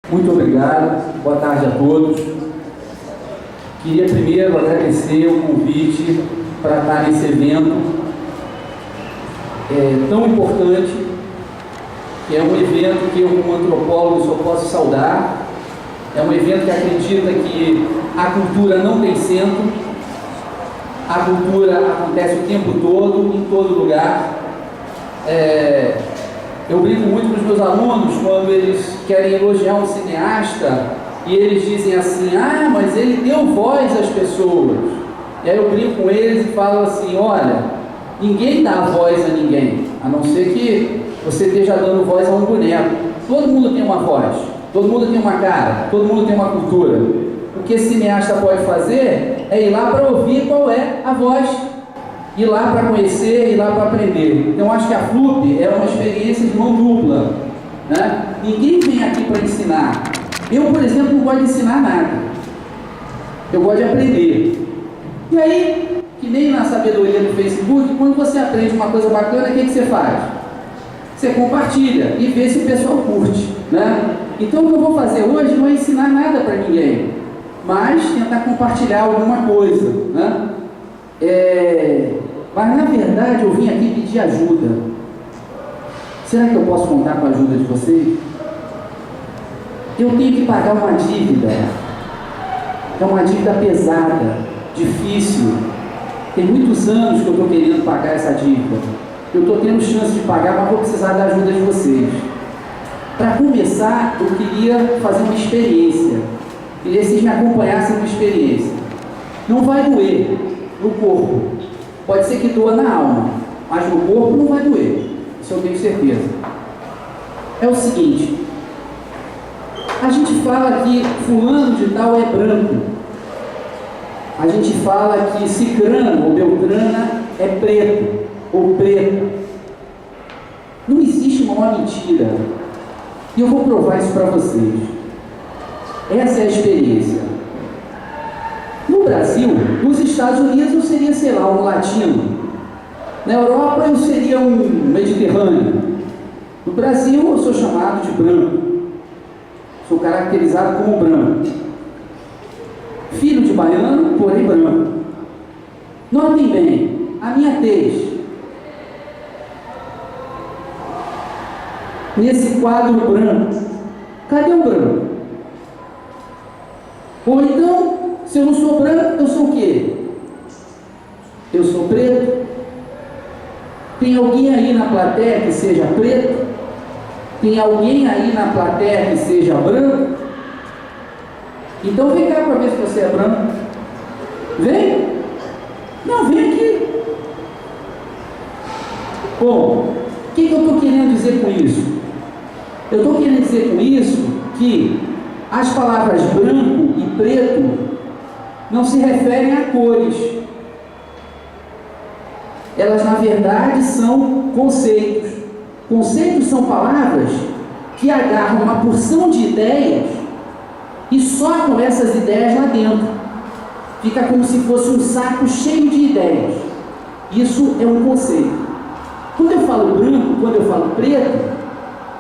Muito obrigado, boa tarde a todos. Queria primeiro agradecer o convite para estar nesse evento tão importante, que é um evento que eu, como antropólogo, só posso saudar. É um evento que acredita que a cultura não tem centro, a cultura acontece o tempo todo, em todo lugar. Eu brinco muito com os meus alunos quando eles querem elogiar um cineasta e eles dizem assim: ah, mas ele deu voz às pessoas. E aí eu brinco com eles e falo assim: olha, ninguém dá voz a ninguém, a não ser que você esteja dando voz a um boneco. Todo mundo tem uma voz, todo mundo tem uma cara, todo mundo tem uma cultura. O que esse cineasta pode fazer é ir lá para ouvir qual é a voz, ir lá para conhecer, ir lá para aprender. Então acho que a FLUP é uma experiência de mão dupla, né? Ninguém vem aqui para ensinar. Eu, por exemplo, não gosto de ensinar nada. Eu gosto de aprender. E aí, que nem na sabedoria do Facebook, quando você aprende uma coisa bacana, o que você faz? Você compartilha e vê se o pessoal curte, né? Então o que eu vou fazer hoje não é ensinar nada para ninguém, mas tentar compartilhar alguma coisa, né? Mas na verdade eu vim aqui pedir ajuda. Será que eu posso contar com a ajuda de vocês? Eu tenho que pagar uma dívida. É uma dívida pesada, difícil. Tem muitos anos que eu estou querendo pagar essa dívida. Eu estou tendo chance de pagar, mas vou precisar da ajuda de vocês. Para começar, eu queria fazer uma experiência. Queria que vocês me acompanhassem numa experiência. Não vai doer no corpo. Pode ser que doa na alma, mas no corpo não vai doer. Isso eu tenho certeza. É o seguinte: a gente fala que fulano de tal é branco. A gente fala que cicrano ou beltrana é preto ou preta. Não existe maior mentira. E eu vou provar isso para vocês. Essa é a experiência. No Brasil, nos Estados Unidos eu seria, sei lá, um latino. Na Europa eu seria um mediterrâneo. No Brasil eu sou chamado de branco. Sou caracterizado como branco. Filho de baiano, porém branco. Notem bem, a minha tez. Nesse quadro branco, cadê o branco? Ou então, se eu não sou branco, eu sou o quê? Eu sou preto? Tem alguém aí na plateia que seja preto? Tem alguém aí na plateia que seja branco? Então vem cá para ver se você é branco. Vem? Não, vem aqui. Bom, o que eu estou querendo dizer com isso? Eu estou querendo dizer com isso que as palavras branco e preto não se referem a cores. Elas, na verdade, são conceitos. Conceitos são palavras que agarram uma porção de ideias e socam essas ideias lá dentro. Fica como se fosse um saco cheio de ideias. Isso é um conceito. Quando eu falo branco, quando eu falo preto,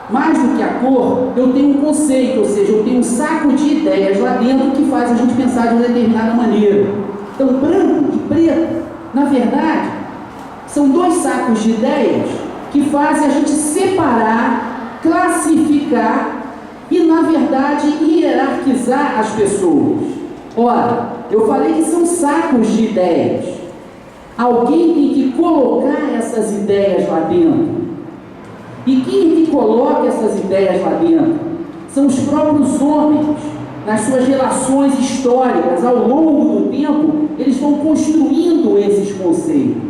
mais do que a cor, eu tenho um conceito, ou seja, eu tenho um saco de ideias lá dentro que faz a gente pensar de uma determinada maneira. Então, branco e preto, na verdade, são dois sacos de ideias que fazem a gente separar, classificar e, na verdade, hierarquizar as pessoas. Ora, eu falei que são sacos de ideias. Alguém tem que colocar essas ideias lá dentro. E quem que coloca essas ideias lá dentro? São os próprios homens, nas suas relações históricas, ao longo do tempo, eles vão construindo esses conceitos.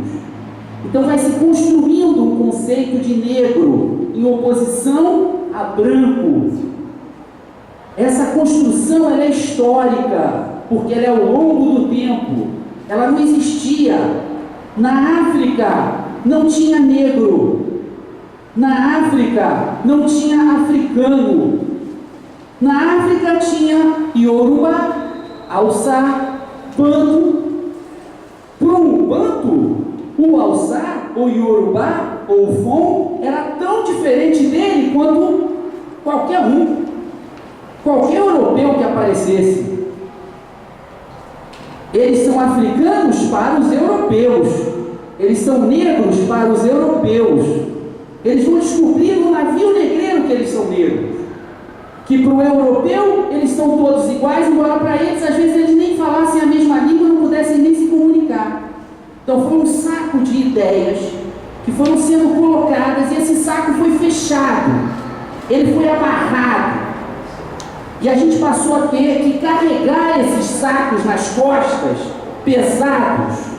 Então vai se construindo um conceito de negro em oposição a branco. Essa construção ela é histórica, porque ela é ao longo do tempo. Ela não existia. Na África não tinha negro. Na África não tinha africano. Na África tinha Yoruba, Hausa, Bantu. Para um Bantu, o Hausa, o Yoruba ou o Fon era tão diferente dele quanto qualquer um. qualquer europeu que aparecesse. Eles são africanos para os europeus, eles são negros para os europeus. Eles vão descobrir no navio negreiro que eles são negros, que para o europeu eles são todos iguais, embora para eles às vezes eles nem falassem a mesma língua, não pudessem nem se comunicar. Então foi um saco de ideias que foram sendo colocadas, e esse saco foi fechado, ele foi amarrado, e a gente passou a ter que carregar esses sacos nas costas, pesados,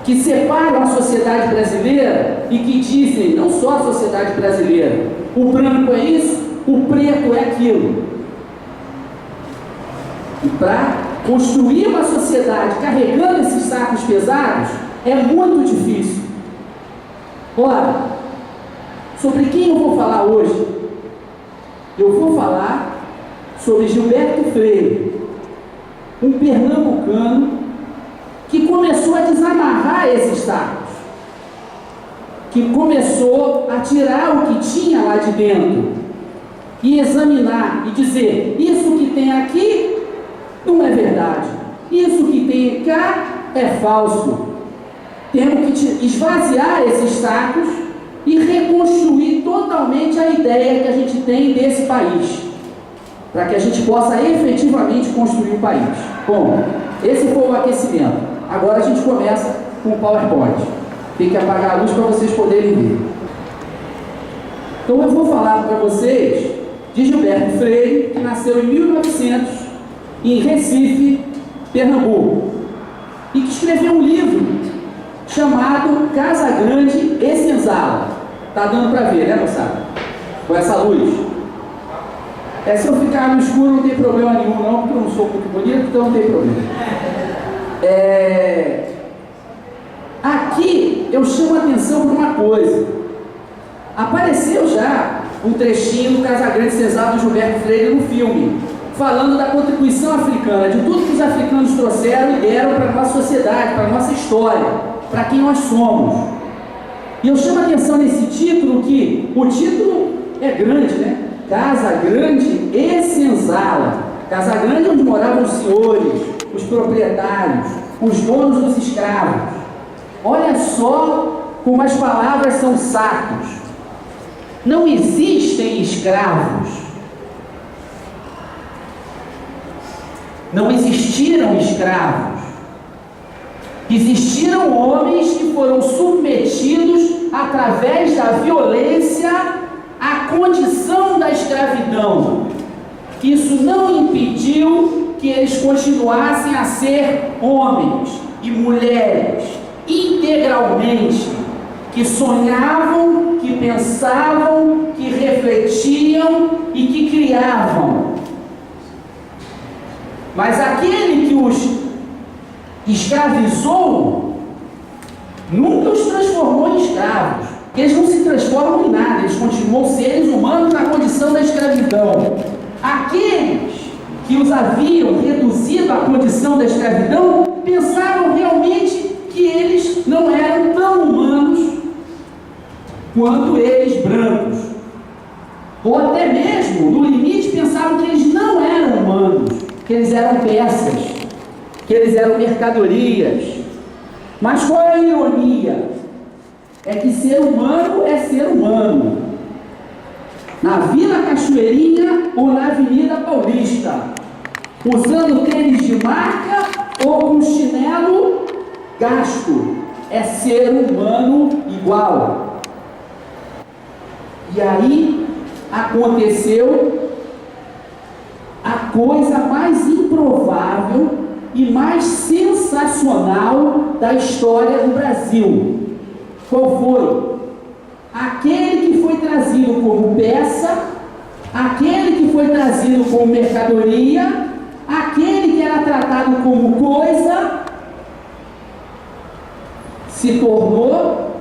que separam a sociedade brasileira e que dizem, não só a sociedade brasileira, o branco é isso, o preto é aquilo. E para construir uma sociedade carregando esses sacos pesados é muito difícil. Ora, sobre quem eu vou falar hoje? Eu vou falar sobre Gilberto Freire, um pernambucano que começou a desamarrar esses sacos, que começou a tirar o que tinha lá de dentro e examinar e dizer: isso que tem aqui não é verdade, isso que tem cá é falso. Temos que esvaziar esses sacos e reconstruir totalmente a ideia que a gente tem desse país, para que a gente possa efetivamente construir o país. Bom, esse foi o aquecimento. Agora a gente começa com o PowerPoint. Tem que apagar a luz para vocês poderem ver. Então eu vou falar para vocês de Gilberto Freire, que nasceu em 1900 em Recife, Pernambuco, e que escreveu um livro chamado Casa Grande e Senzala. Tá dando para ver, né, moçada? Com essa luz. Se eu ficar no escuro não tem problema nenhum não, porque eu não sou muito bonito, então não tem problema. Aqui eu chamo a atenção para uma coisa. Apareceu já um trechinho do Casa Grande e Senzala do Gilberto Freire no filme, falando da contribuição africana, de tudo que os africanos trouxeram e deram para a nossa sociedade, para a nossa história, para quem nós somos. E eu chamo a atenção nesse título, que o título é grande, né? Casa Grande e Senzala. Casa Grande é onde moravam os senhores, os proprietários, os donos dos escravos. Olha só como as palavras são sacos. Não existem escravos. Não existiram escravos. Existiram homens que foram submetidos através da violência à condição da escravidão. Isso não impediu que eles continuassem a ser homens e mulheres integralmente, que sonhavam, que pensavam, que refletiam e que criavam. Mas aquele que os escravizou nunca os transformou em escravos. Eles não se transformam em nada, eles continuam seres humanos na condição da escravidão. Aqueles que os haviam reduzido à condição da escravidão pensaram realmente que eles não eram tão humanos quanto eles brancos, ou até mesmo, no limite, pensavam que eles não eram humanos, que eles eram peças, que eles eram mercadorias. Mas qual é a ironia? É que ser humano é ser humano, na Vila Cachoeirinha ou na Avenida Paulista, usando tênis de marca ou com chinelo gasto, é ser humano igual. E aí aconteceu a coisa mais improvável e mais sensacional da história do Brasil. Qual foi? Aquele que foi trazido como peça, aquele que foi trazido como mercadoria, aquele que era tratado como coisa, se tornou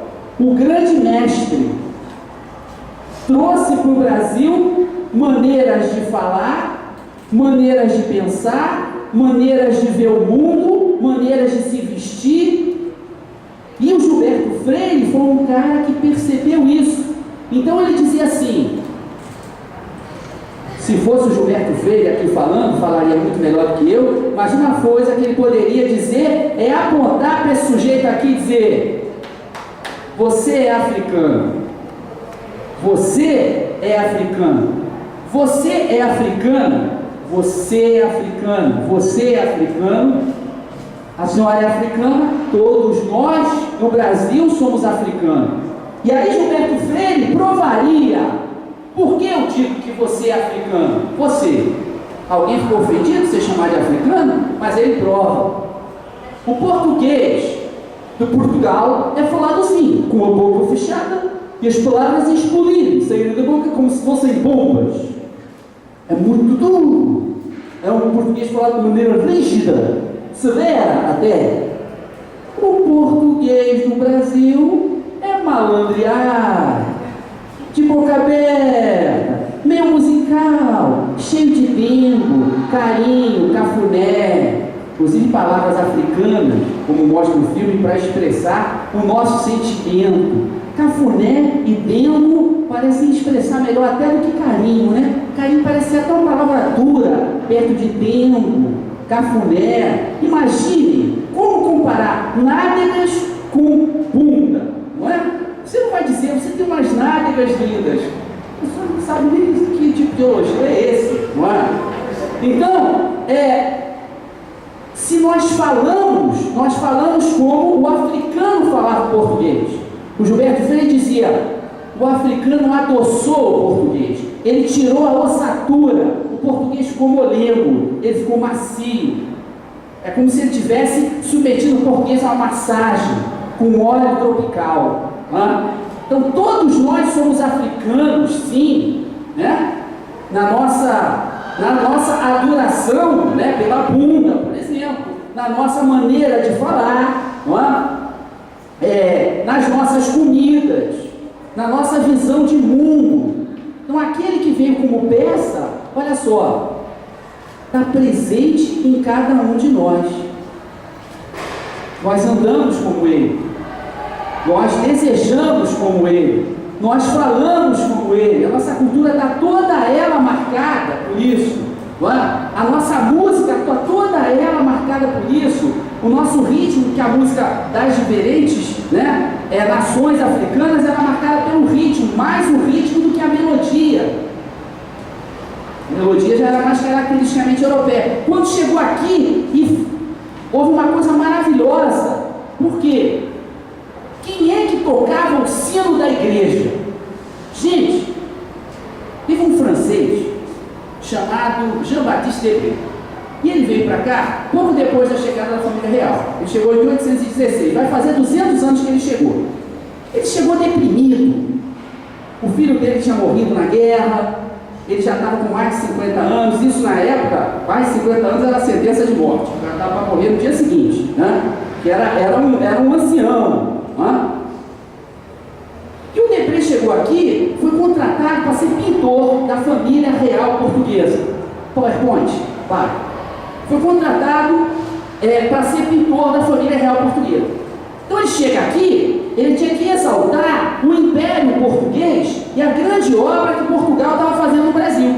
o grande mestre. Trouxe para o Brasil maneiras de falar, maneiras de pensar, maneiras de ver o mundo, maneiras de se vestir. E o Gilberto Freire foi um cara que percebeu isso. Então ele dizia assim: Se fosse o Gilberto Freire aqui falando, falaria muito melhor do que eu, mas uma coisa que ele poderia dizer é apontar para esse sujeito aqui e dizer: você é africano, você é africano, você é africano, você é africano, você é africano, a senhora é africana, todos nós no Brasil somos africanos. E aí Gilberto Freire provaria. Por que eu digo que você é africano? Você. Alguém ficou ofendido de ser chamado de africano? Mas ele prova. O português do Portugal é falado assim, com a boca fechada e as palavras explodirem, saindo da boca como se fossem bombas. É muito duro. É um português falado de maneira rígida, severa até. O português do Brasil é malandrear, de boca aberta, meio musical, cheio de bingo, carinho, cafuné, inclusive palavras africanas, como mostra o filme, para expressar o nosso sentimento. Cafuné e bingo parecem expressar melhor até do que carinho, né? Carinho parece ser até uma palavra dura, perto de bingo, cafuné. Imagine como comparar nádegas com bunda, não é? Você não vai dizer, você tem umas nádegas lindas. Você não sabe nem que tipo de teologia é esse, não é? Então, se nós falamos como o africano falava português. O Gilberto Freire dizia: o africano adoçou o português. Ele tirou a ossatura. O português ficou molengo, ele ficou macio. É como se ele tivesse submetido o português a uma massagem com óleo tropical. Então todos nós somos africanos, sim, né? na nossa adoração, né? Pela bunda, por exemplo, na nossa maneira de falar, nas nossas comidas, na nossa visão de mundo. Então aquele que veio como peça, olha só, está presente em cada um de nós. Nós andamos como ele. Nós desejamos como ele, nós falamos como ele, a nossa cultura está toda ela marcada por isso, não é? A nossa música está toda ela marcada por isso, o nosso ritmo, que a música das diferentes, né, nações africanas, era marcada pelo ritmo, mais o ritmo do que a melodia. A melodia já era mais caracteristicamente europeia. Quando chegou aqui, houve uma coisa maravilhosa. Por quê? Quem é que tocava o sino da igreja? Gente, teve um francês chamado Jean-Baptiste Debré. E ele veio para cá pouco depois da chegada da família real. Ele chegou em 1816, vai fazer 200 anos que ele chegou. Ele chegou deprimido. O filho dele tinha morrido na guerra, ele já estava com mais de 50 anos. Isso na época, mais de 50 anos era sentença de morte. Já estava para morrer no dia seguinte, né? Que era um ancião. E o Debré chegou aqui, foi contratado para ser pintor da família real portuguesa. PowerPoint, vai. Foi contratado para ser pintor da família real portuguesa. Então ele chega aqui, ele tinha que exaltar o Império Português e a grande obra que Portugal estava fazendo no Brasil.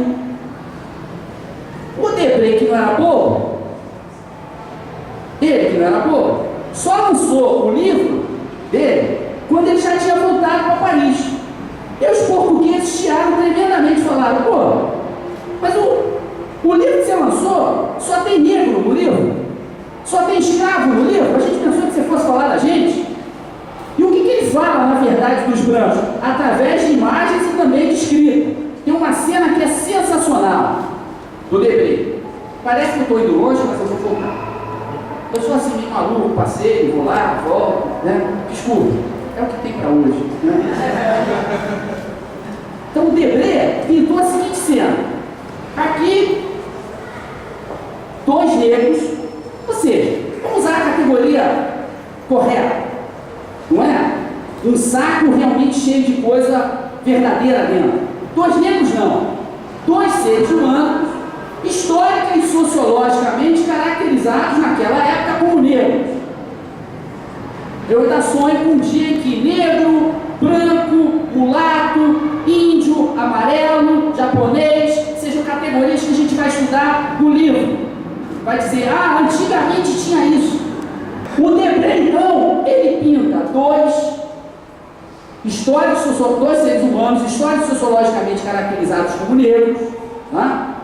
O Debré, que não era bobo, só lançou o livro dele quando ele já tinha voltado para Paris. E os portugueses chiaram tremendamente, falaram: pô, mas o livro que você lançou só tem negro no livro? Só tem escravo no livro? A gente pensou que você fosse falar da gente. E o que ele fala, na verdade, dos brancos? Através de imagens e também de escrita. Tem uma cena que é sensacional do Debré. Parece que eu estou indo longe, mas eu vou voltar. Eu sou assim meio maluco, passeio, vou lá, volto, né? Desculpa, é o que tem para hoje, né? Então o Debré pintou a seguinte cena. Aqui, dois negros, ou seja, vamos usar a categoria correta, não é? Um saco realmente cheio de coisa verdadeira dentro. Dois negros não, dois seres humanos, histórica e sociologicamente caracterizados naquela época como negros. Eu ainda sonho com um dia em que negro, branco, mulato, índio, amarelo, japonês, sejam categorias que a gente vai estudar no livro. Vai dizer, antigamente tinha isso. O Debré, então, ele pinta dois seres humanos, históricos sociologicamente caracterizados como negros, tá?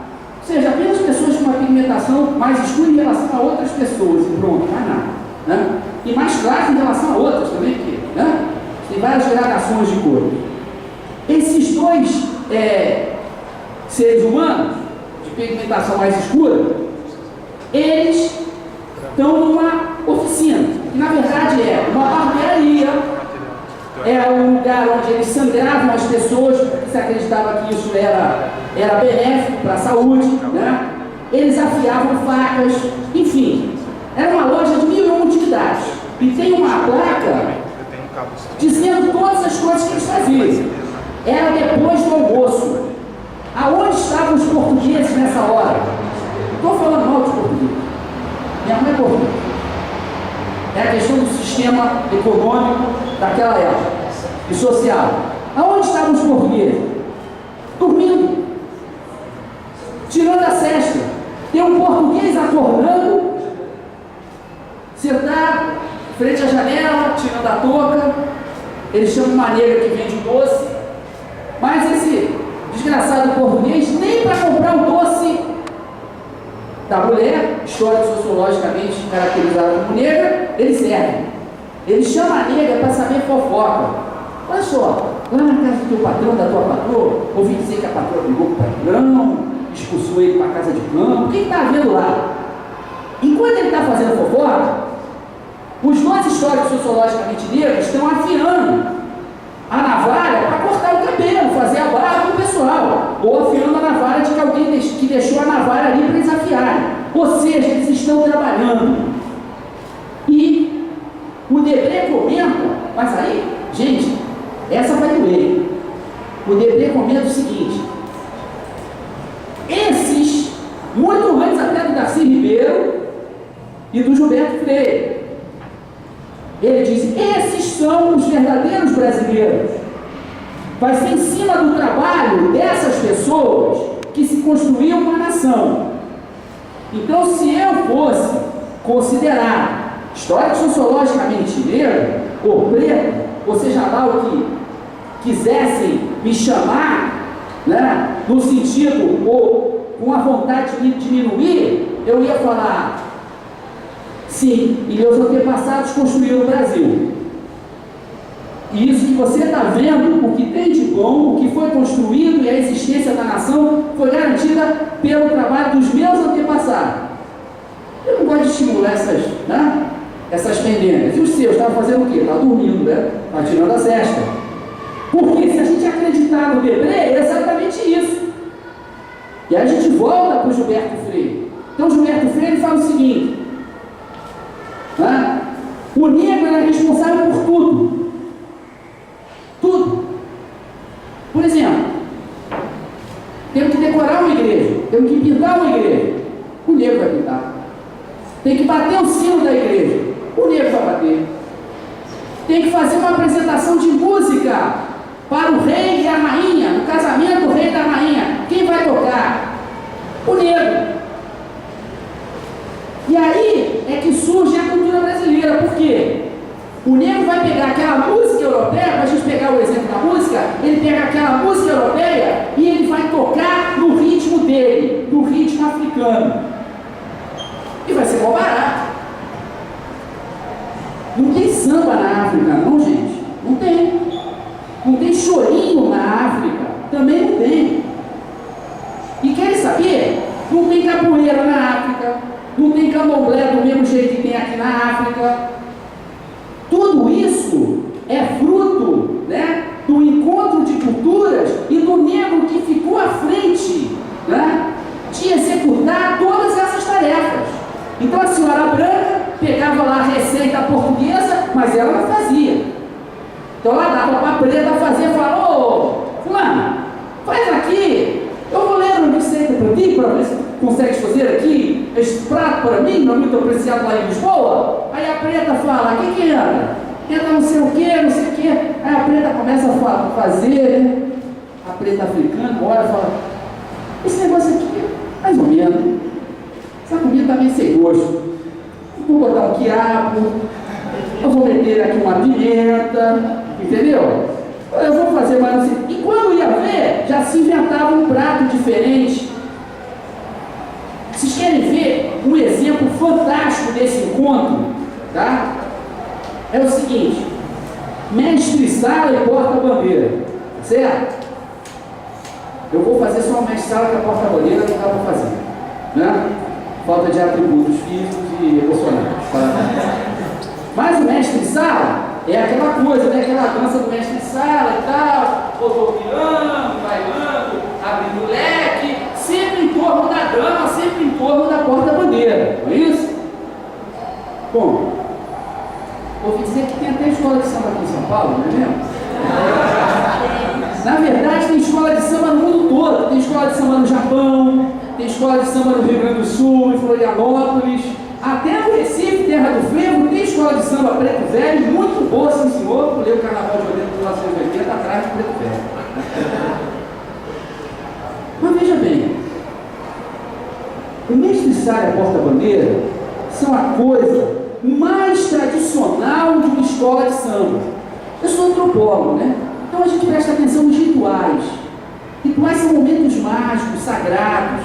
Ou seja, apenas pessoas com uma pigmentação mais escura em relação a outras pessoas, e pronto, mais nada, né? E mais claras em relação a outras também, porque, né? Tem várias gradações de cor. Esses dois seres humanos, de pigmentação mais escura, eles estão numa oficina, que na verdade é uma barbearia, é um lugar onde eles sangravam as pessoas, porque se acreditava que isso era benéfico para a saúde, né? Eles afiavam facas, enfim, era uma loja de 1.001 utilidades. E tem uma placa dizendo todas as coisas que eles faziam. Era depois do almoço. Aonde estavam os portugueses nessa hora? Não estou falando mal dos portugueses. Minha mãe é portuguesa. É a questão do sistema econômico daquela época e social. Aonde estavam os portugueses? Dormindo, tirando a cesta. Tem um português acordando, sentado, frente à janela, tirando a touca. Eles chamam uma negra que vende doce, mas esse desgraçado português, nem para comprar o doce da mulher, histórico-sociologicamente caracterizada como negra, ele serve. Ele chama a negra para saber fofoca. Olha só, lá na casa do teu patrão, da tua patroa, ouvi dizer que a patroa brigou com o patrão, expulsou ele para a casa de campo. O que está havendo lá? Enquanto ele está fazendo fofoca, os dois históricos sociologicamente negros estão afiando a navalha para cortar o cabelo, fazer a barba do pessoal, ou afiando a navalha de que alguém que deixou a navalha ali para eles afiarem. Ou seja, eles estão trabalhando. E o Debré comenta, mas aí, gente, essa vai doer. O Debré comenta o seguinte: esses, muito antes até do Darcy Ribeiro e do Gilberto Freire, ele diz, esses são os verdadeiros brasileiros. Vai ser em cima do trabalho dessas pessoas que se construiu uma nação. Então, se eu fosse considerar histórico-sociologicamente negro ou preto, ou seja lá o que quisessem me chamar, né, no sentido ou com a vontade de diminuir, eu ia falar, sim, e meus antepassados construíram o Brasil. E isso que você está vendo, o que tem de bom, o que foi construído e a existência da nação foi garantida pelo trabalho dos meus antepassados. Eu não gosto de estimular essas pendências. E os seus estavam fazendo o quê? Estavam dormindo, né? Estavam tirando a cesta. Porque se a gente acreditar no Debré, é exatamente isso. E aí a gente volta para o Gilberto Freire. Então, o Gilberto Freire fala o seguinte: o negro era responsável por tudo. Tudo. Por exemplo, temos que decorar uma igreja, temos que pintar uma igreja, o negro vai pintar. Tem que bater o sino da igreja, o negro vai bater. Tem que fazer uma apresentação de música para o rei e a rainha, no casamento do rei e da rainha. Quem vai tocar? O negro. E aí é que surge a cultura brasileira. Por quê? O negro vai pegar aquela música europeia, para a gente pegar o exemplo da música, ele pega aquela música europeia e ele vai tocar no ritmo dele, no ritmo africano. E vai ser mal barato. Não tem samba na África, não, gente. Não tem. Não tem chorinho na África. Também não tem. E querem saber? Não tem capoeira na África. Não tem candomblé do mesmo jeito que tem aqui na África. Tudo isso é fruto, né, do encontro de culturas e do negro que ficou à frente, né, de executar todas essas tarefas. Então a senhora branca pegava lá a receita portuguesa, mas ela não fazia. Então ela dava para a preta fazer e falava: ô, fulano, faz aqui, eu vou ler uma receita para ti, para ver se consegues fazer aqui este prato para mim, não é muito apreciado lá em Lisboa. Aí a preta fala: o que entra? Entra não sei o que, não sei o que. Aí a preta começa a fazer, né? A preta africana olha e fala: Esse negócio aqui, mais ou menos. Essa comida está meio sem gosto. Vou botar um quiabo, eu vou meter aqui uma pimenta, entendeu? Eu vou fazer mais assim. E quando ia ver, já se inventava um prato diferente. Vocês querem ver um exemplo fantástico desse encontro? Tá? É o seguinte: mestre-sala e porta-bandeira, certo? Eu vou fazer só o mestre-sala, que a porta-bandeira não dá para fazer, né? Falta de atributos físicos e emocionais. Mas o mestre-sala é aquela coisa, né? Aquela dança do mestre-sala e tal, rodopiando, bailando, abrindo o leque, sempre em torno da dama, sempre em torno da porta-bandeira, não é isso? Bom, ouvi dizer que tem até escola de samba aqui em São Paulo, não é mesmo? Na verdade, tem escola de samba no mundo todo. Tem escola de samba no Japão, tem escola de samba no Rio Grande do Sul, em Florianópolis, até no Recife, terra do frevo, tem escola de samba Preto Velho, muito boa, sim senhor. Pulei o Carnaval de 1980 atrás do Preto Velho. Mas veja bem, o mestre-sala e a porta-bandeira são a coisa mais tradicional de uma escola de samba. Eu sou antropólogo, né? Então a gente presta atenção nos rituais. Rituais são momentos mágicos, sagrados,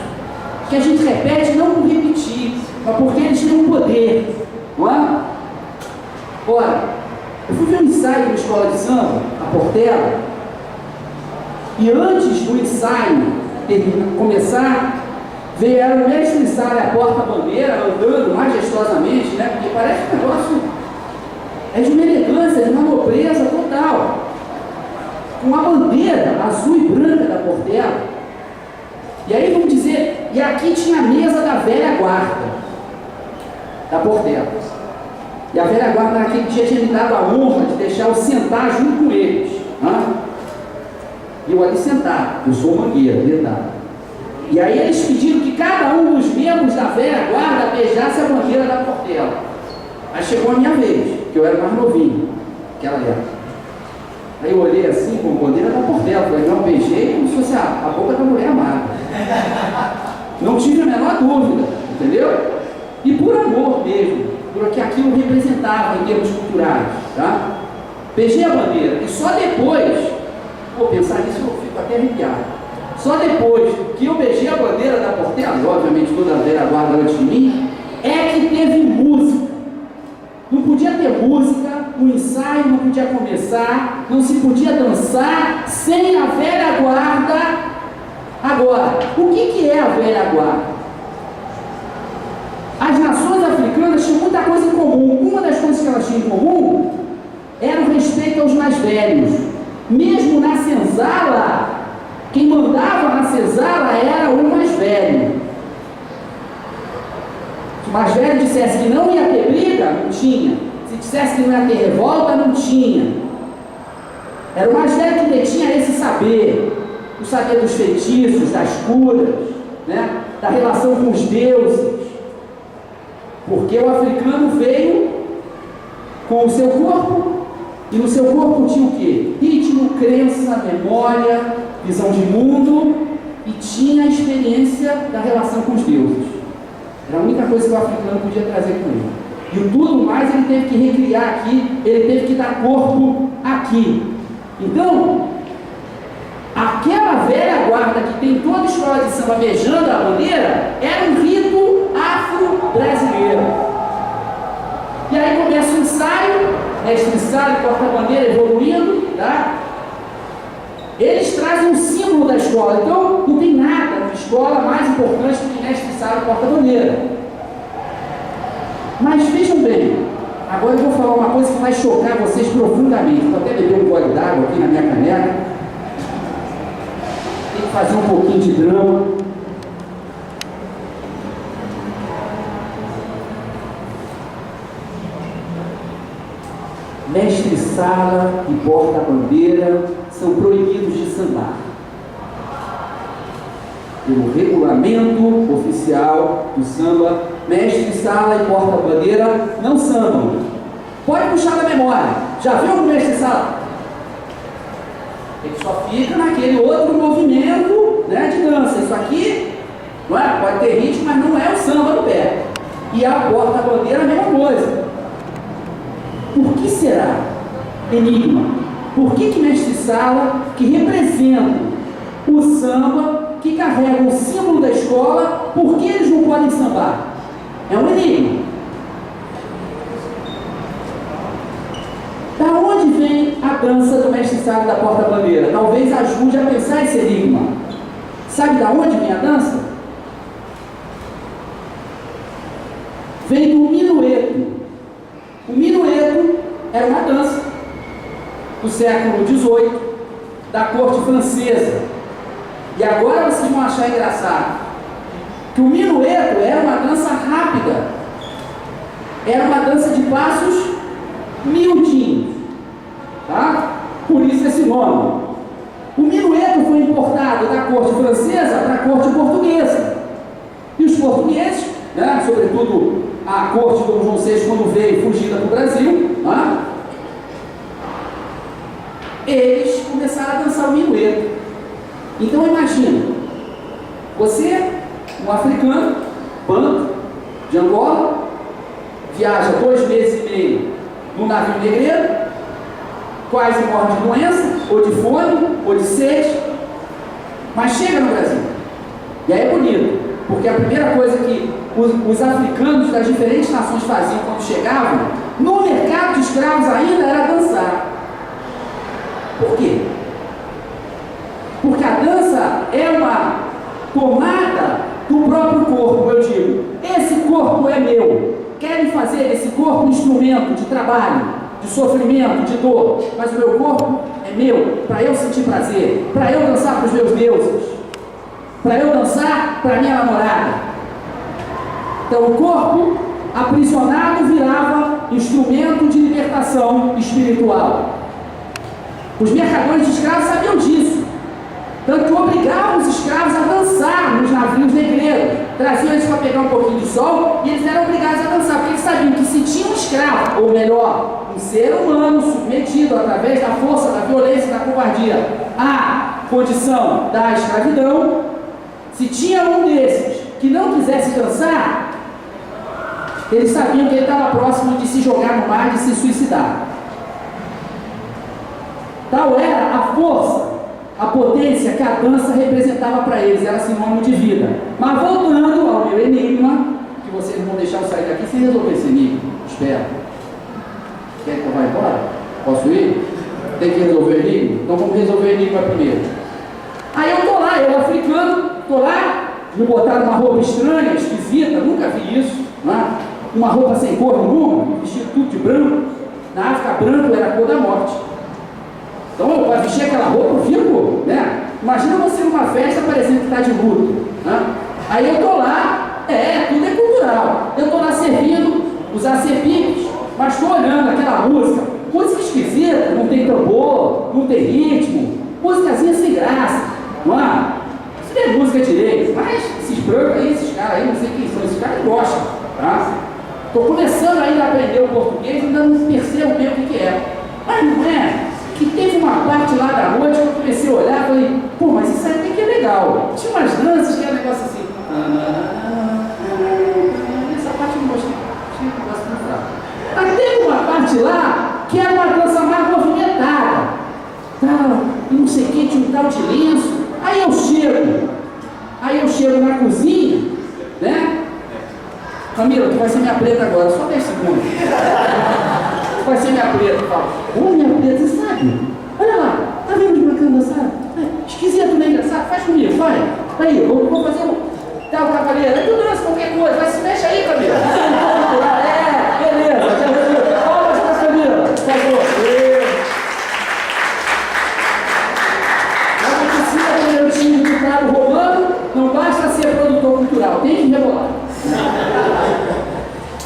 que a gente repete não por repetir, mas porque eles têm um poder, não é? Ora, eu fui ver um ensaio na escola de samba, a Portela, e antes do ensaio começar, vieram o mestre-sala e a porta-bandeira andando majestosamente, né? Porque parece que o negócio é de uma elegância, de uma nobreza total, com a bandeira azul e branca da Portela. E aí vamos dizer, e aqui tinha a mesa da velha guarda da Portela. E a velha guarda naquele dia tinha me dado a honra de deixar eu sentar junto com eles, né? E eu ali sentado, eu sou mangueira, detalhe. E aí eles pediram que cada um dos membros da velha guarda beijasse a bandeira da Portela. Aí chegou a minha vez, que eu era mais novinho, aquela época. Aí eu olhei assim, com a bandeira da Portela, falei, não, beijei como se fosse a boca da mulher amada. Não tive a menor dúvida, entendeu? E por amor mesmo, porque aquilo representava em termos culturais, tá? Beijei a bandeira, e só depois, vou pensar nisso, eu fico até arrepiado. Só depois que eu beijei a bandeira da Portela, e obviamente toda a velha guarda antes de mim, é que teve música. Não podia ter música, o ensaio não podia começar, não se podia dançar sem a velha guarda. Agora, o que é a velha guarda? As nações africanas tinham muita coisa em comum. Uma das coisas que elas tinham em comum era o respeito aos mais velhos. Mesmo na senzala, quem mandava na senzala era o mais velho. Se o mais velho dissesse que não ia ter briga, não tinha. Se dissesse que não ia ter revolta, não tinha. Era o mais velho que detinha esse saber. O saber dos feitiços, das curas, né? Da relação com os deuses. Porque o africano veio com o seu corpo, e no seu corpo tinha o quê? Ritmo, crença, memória, visão de mundo, e tinha a experiência da relação com os deuses. Era a única coisa que o africano podia trazer com ele. E o tudo mais ele teve que recriar aqui, ele teve que dar corpo aqui. Então, aquela velha guarda que tem toda a escola de samba beijando a bandeira, era um rito afro-brasileiro. E aí começa o ensaio, mestre-sala e porta-bandeira evoluindo, tá? Eles trazem um símbolo da escola, então não tem nada na escola mais importante do que mestre-sala e porta-bandeira. Mas vejam bem, agora eu vou falar uma coisa que vai chocar vocês profundamente. Vou até beber um gole d'água aqui na minha caneca. Tem que fazer um pouquinho de drama. Mestre-sala e porta-bandeira são proibidos de sambar. Pelo regulamento oficial do samba, mestre-sala e porta-bandeira não sambam. Pode puxar da memória. Já viu o mestre-sala? Ele só fica naquele outro movimento né, de dança. Isso aqui não é? Pode ter ritmo, mas não é o samba no pé. E a porta-bandeira a mesma coisa. Por que será? Enigma. Por que mestre Sala, que representa o samba, que carrega o símbolo da escola, por que eles não podem sambar? É um enigma. Da onde vem a dança do mestre Sala da porta-bandeira? Talvez ajude a pensar esse enigma. Sabe da onde vem a dança? Vem do minueto. O minueto era uma dança do século XVIII, da corte francesa. E agora vocês vão achar engraçado que o minueto era uma dança rápida, era uma dança de passos miudinhos, tá? Por isso esse nome. O minueto foi importado da corte francesa para a corte portuguesa. E os portugueses, né, sobretudo a corte do Dom João VI, quando veio fugida para o Brasil, tá? Eles começaram a dançar o minueto. Então imagina, você, um africano, banto de Angola, viaja 2 meses e meio num navio negreiro, quase morre de doença, ou de fome, ou de sede, mas chega no Brasil. E aí é bonito, porque a primeira coisa que os africanos das diferentes nações faziam quando chegavam, no mercado de escravos ainda, era dançar. Por quê? Porque a dança é uma tomada do próprio corpo. Eu digo, esse corpo é meu. Querem fazer esse corpo um instrumento de trabalho, de sofrimento, de dor, mas o meu corpo é meu, para eu sentir prazer, para eu dançar para os meus deuses, para eu dançar para a minha namorada. Então o corpo aprisionado virava instrumento de libertação espiritual. Os mercadores de escravos sabiam disso. Tanto que obrigavam os escravos a dançar nos navios negreiros. Traziam eles para pegar um pouquinho de sol e eles eram obrigados a dançar, porque eles sabiam que se tinha um escravo, ou melhor, um ser humano submetido através da força, da violência e da covardia à condição da escravidão, se tinha um desses que não quisesse dançar, eles sabiam que ele estava próximo de se jogar no mar, de se suicidar. Tal era a força, a potência que a dança representava para eles, era sinônimo de vida. Mas voltando ao meu enigma, que vocês vão deixar eu sair daqui sem resolver esse enigma, espero. Quer que eu vá embora? Posso ir? Tem que resolver o enigma? Então vamos resolver o enigma primeiro. Aí eu tô lá, eu africano, tô lá, me botaram uma roupa estranha, esquisita, nunca vi isso, né? Uma roupa sem cor nenhuma, vestido tudo de branco. Na África, branco era a cor da morte. Então, para vestir aquela roupa, eu fico, né? Imagina você numa festa parecendo que está de luto, né? Aí eu tô lá, tudo é cultural. Eu tô lá servindo os acerpipes, mas estou olhando aquela música esquisita, não tem tambor, não tem ritmo, músicazinha sem graça, não é? Isso não é música direito, mas esses brancos aí, esses caras aí, não sei quem são, esses caras gostam, tá? Estou começando ainda a aprender o português e ainda não percebo bem o que é. Mas não é? Que teve uma parte lá da noite que eu comecei a olhar e falei, pô, mas isso aí tem que é legal. Tinha umas danças que era um negócio assim. Essa parte eu não gostei. Tinha um negócio muito fraco. Mas teve uma parte lá que era uma dança mais movimentada. Tal, não sei o que, tinha um tal de lenço. Aí eu chego na cozinha, né? Camila, tu vai ser minha preta agora, só 10 segundos. Vai ser minha preta, fala. Ô, minha preta, você sabe? Olha lá, tá vendo os bacanas dançar? Esquisito, né? Engraçado? Faz comigo, vai. Aí, vou fazer um. Tá, o cavaleiro, aí tu dança qualquer coisa, vai, se mexe aí, Camila. Beleza, palmas pra Camila, por favor. Não precisa ter o time do cara rolando, não basta ser produtor cultural, tem que rebolar.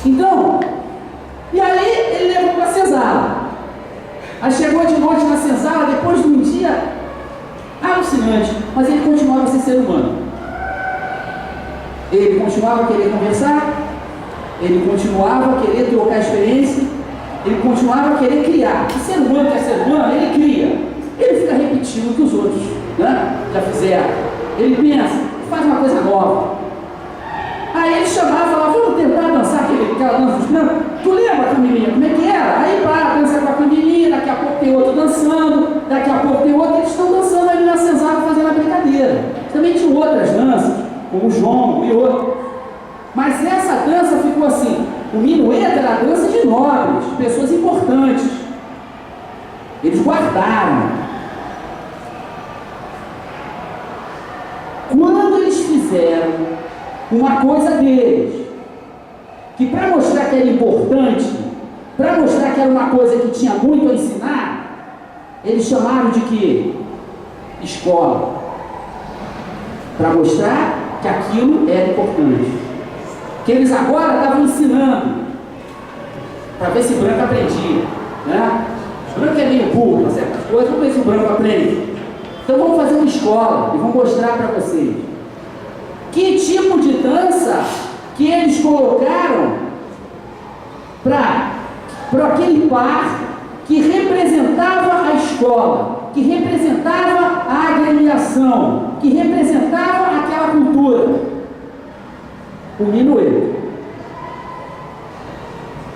Então, e aí ele levou para a senzala. Aí chegou de noite na senzala, depois de um dia alucinante, mas ele continuava a ser ser humano. Ele continuava a querer conversar, ele continuava a querer trocar experiência, ele continuava a querer criar. O ser humano que é ser humano, ele cria. Ele fica repetindo o que os outros, né, já fizeram. Ele pensa, faz uma coisa nova. Aí ele chamava e falava, vamos tentar dançar aquela dança dos campos? Tu lembra, Camilinha, como é que era? Aí para, dança com a Camilinha, daqui a pouco tem outro dançando, daqui a pouco tem outro, eles estão dançando ali na senzala fazendo a brincadeira. Também tinha outras danças, como o João e outro. Mas essa dança ficou assim, o minueto era a dança de nobres, pessoas importantes. Eles guardaram. Quando eles fizeram uma coisa deles, que para mostrar que era importante, para mostrar que era uma coisa que tinha muito a ensinar, eles chamaram de quê? Escola. Para mostrar que aquilo era importante. Que eles agora estavam ensinando, para ver se o branco aprendia, né? O branco é meio burro, certas coisas, vamos ver se o branco aprende. Então vamos fazer uma escola e vamos mostrar para vocês que tipo de dança que eles colocaram para aquele par que representava a escola, que representava a agremiação, que representava aquela cultura. O minueto.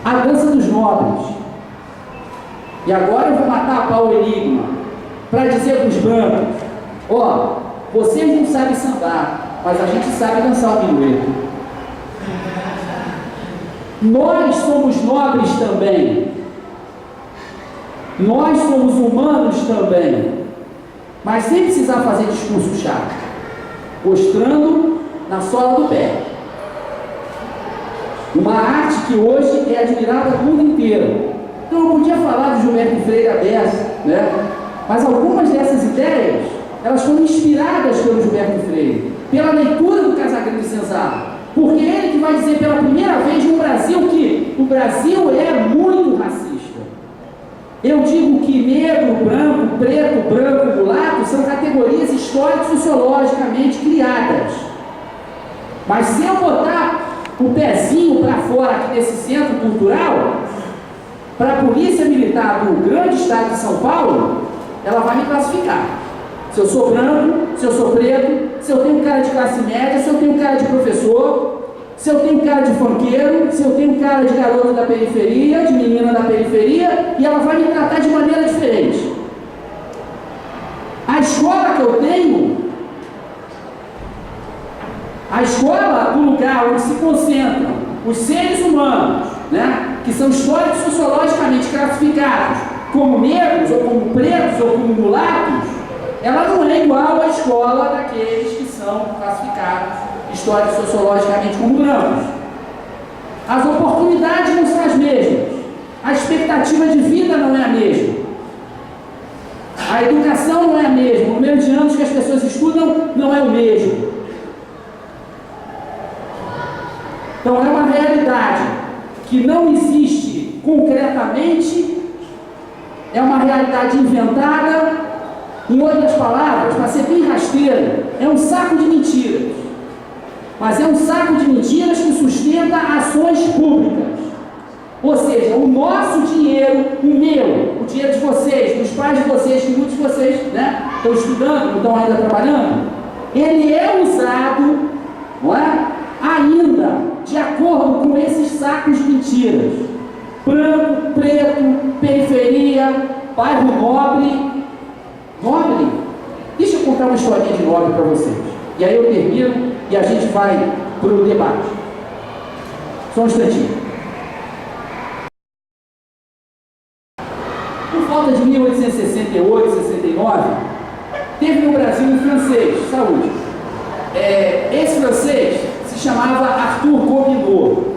A dança dos nobres. E agora eu vou matar a pau o enigma para dizer para os brancos, ó, vocês não sabem sambar, mas a gente sabe dançar o minueto. Nós somos nobres também. Nós somos humanos também. Mas sem precisar fazer discurso chato, mostrando na sola do pé. Uma arte que hoje é admirada no mundo inteiro. Então eu podia falar de Gilberto Freire a beça, né? Mas algumas dessas ideias, elas foram inspiradas pelo Gilberto Freire, pela leitura do Casagrande Senzala. Porque ele que vai dizer pela primeira vez no Brasil que o Brasil é muito racista. Eu digo que negro, branco, preto, branco, mulato são categorias histórico-sociologicamente criadas. Mas se eu botar o pezinho para fora aqui desse centro cultural, para a polícia militar do grande estado de São Paulo, ela vai me classificar. Se eu sou branco, se eu sou preto, se eu tenho cara de classe média, se eu tenho cara de professor, se eu tenho cara de funkeiro, se eu tenho cara de garoto da periferia, de menina da periferia, e ela vai me tratar de maneira diferente. A escola que eu tenho, a escola do lugar onde se concentram os seres humanos, né, que são históricos sociologicamente classificados como negros, ou como pretos, ou como mulatos, ela não é igual à escola daqueles que são classificados históricos sociologicamente como brancos. As oportunidades não são as mesmas, a expectativa de vida não é a mesma, a educação não é a mesma, o número de anos que as pessoas estudam não é o mesmo. Então é uma realidade que não existe concretamente, é uma realidade inventada. Em outras palavras, para ser bem rasteiro, é um saco de mentiras. Mas é um saco de mentiras que sustenta ações públicas. Ou seja, o nosso dinheiro, o meu, o dinheiro de vocês, dos pais de vocês, que muitos de vocês, né, estão estudando, não estão ainda trabalhando, ele é usado, não é, ainda de acordo com esses sacos de mentiras. Branco, preto, periferia, bairro nobre. Nobre? Deixa eu contar uma historinha de nobre para vocês. E aí eu termino e a gente vai para o debate. Só um instantinho. Por volta de 1868, 69, teve no Brasil um francês, saúde. Esse francês se chamava Arthur Gobineau.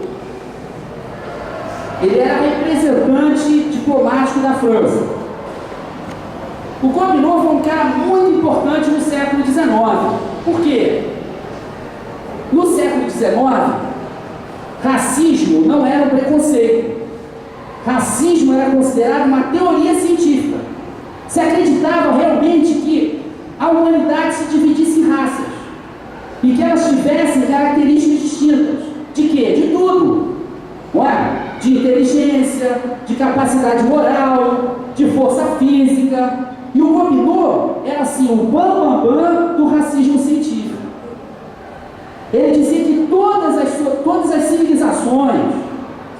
Ele era representante diplomático da França. O Gobineau foi um cara muito importante no século XIX. Por quê? No século XIX, racismo não era um preconceito. Racismo era considerado uma teoria científica. Se acreditava realmente que a humanidade se dividisse em raças e que elas tivessem características distintas. De quê? De tudo. Não é? De inteligência, de capacidade moral, de força física. E o Gobineau era assim, o bam do racismo científico. Ele dizia que todas as civilizações,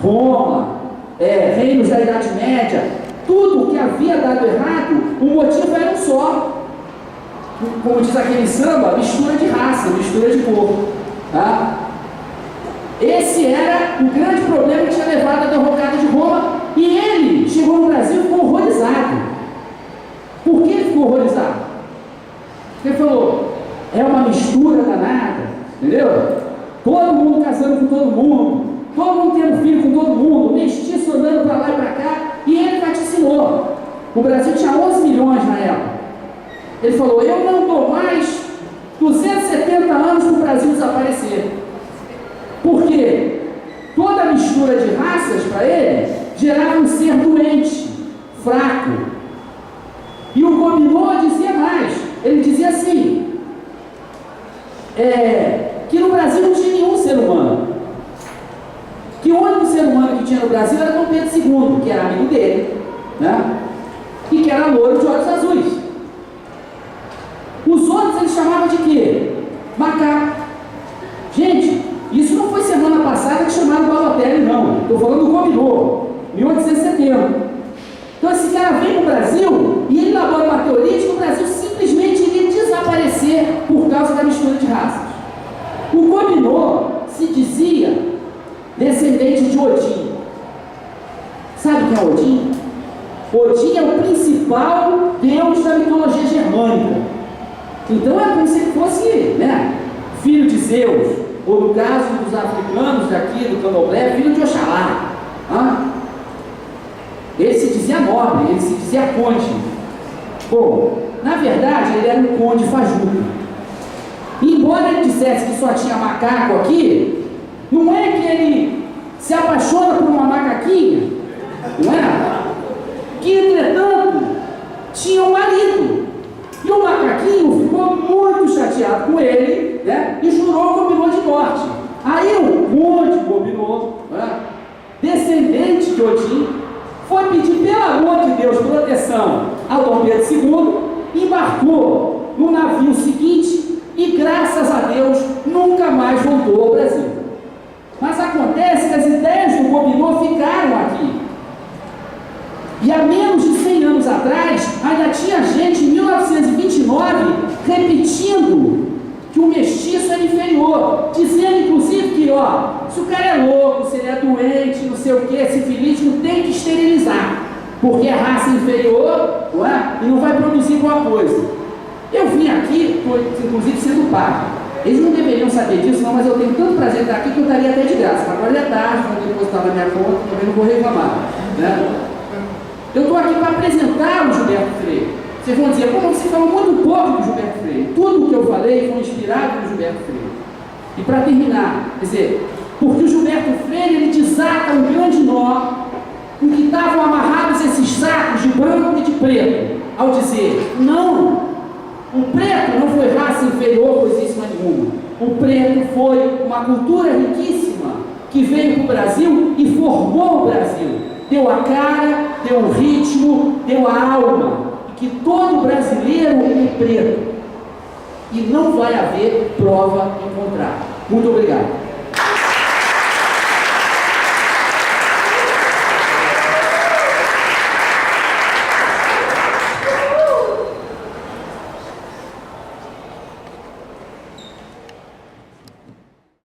Roma, reinos da Idade Média, tudo que havia dado errado, o motivo era um só. Como diz aquele samba, mistura de raça, mistura de cor. Tá? Esse era o grande problema que tinha levado à derrocada de Roma. E ele chegou no Brasil e ficou horrorizado. Por que ele ficou horrorizado? Porque ele falou, é uma mistura danada, entendeu? Todo mundo casando com todo mundo tendo filho com todo mundo, mestiço andando para lá e para cá, e ele vaticinou. O Brasil tinha 11 milhões na época. Ele falou, eu não dou mais 270 anos para o Brasil desaparecer. Por quê? Toda a mistura de raças para ele gerava um ser doente, fraco. E o Gobineau dizia mais, ele dizia assim, que no Brasil não tinha nenhum ser humano. Que o único ser humano que tinha no Brasil era Dom Pedro II, que era amigo dele, né? E que era loiro de olhos azuis. Os outros ele chamava de quê? Macaco. Gente, isso não foi semana passada que chamaram o Balotelli, não. Estou falando do Gobineau, 1870. Então esse cara vem para o Brasil e ele elabora uma teoria de que o Brasil simplesmente iria desaparecer por causa da mistura de raças. O Gobineau se dizia descendente de Odin. Sabe quem é Odin? Odin é o principal deus da mitologia germânica. Então é como se ele fosse, né, filho de Zeus, ou no caso dos africanos daqui, do Candomblé, filho de Oxalá. Ele se dizia nobre, ele se dizia conde. Bom, na verdade ele era um conde fajuto. Embora ele dissesse que só tinha macaco aqui, não é que ele se apaixona por uma macaquinha, não é? Que entretanto tinha um marido. E o macaquinho ficou muito chateado com ele, né? E jurou Gobineau de morte. Aí o conde Gobineau, né, descendente de Odin, foi pedir, pelo amor de Deus, proteção ao Dom Pedro II, embarcou no navio seguinte e, graças a Deus, nunca mais voltou ao Brasil. Mas acontece que as ideias do Gobineau ficaram aqui. E há menos de 100 anos atrás, ainda tinha gente, em 1929, repetindo que o mestiço era inferior, dizendo inclusive que, se o cara é louco, se ele é doente, não sei o que, sífilis, não tem que esterilizar, porque é raça inferior, não é? E não vai produzir boa coisa. Eu vim aqui, estou inclusive sendo pago. Eles não deveriam saber disso, não, mas eu tenho tanto prazer de estar aqui que eu estaria até de graça. Agora é tarde, vou depositar na minha conta, também não vou reclamar, né? Eu estou aqui para apresentar o Gilberto Freire. Vocês vão dizer, como você falou muito pouco do Gilberto Freire. Tudo o que eu falei foi inspirado no Gilberto Freire. E para terminar, quer dizer, porque o Gilberto Freire, ele desata um grande nó em que estavam amarrados esses sacos de branco e de preto, ao dizer, não, o preto não foi raça inferior, coisíssima nenhuma. O preto foi uma cultura riquíssima que veio para o Brasil e formou o Brasil. Deu a cara, deu o ritmo, deu a alma. E que todo brasileiro é preto. E não vai haver prova em contrário. Muito obrigado.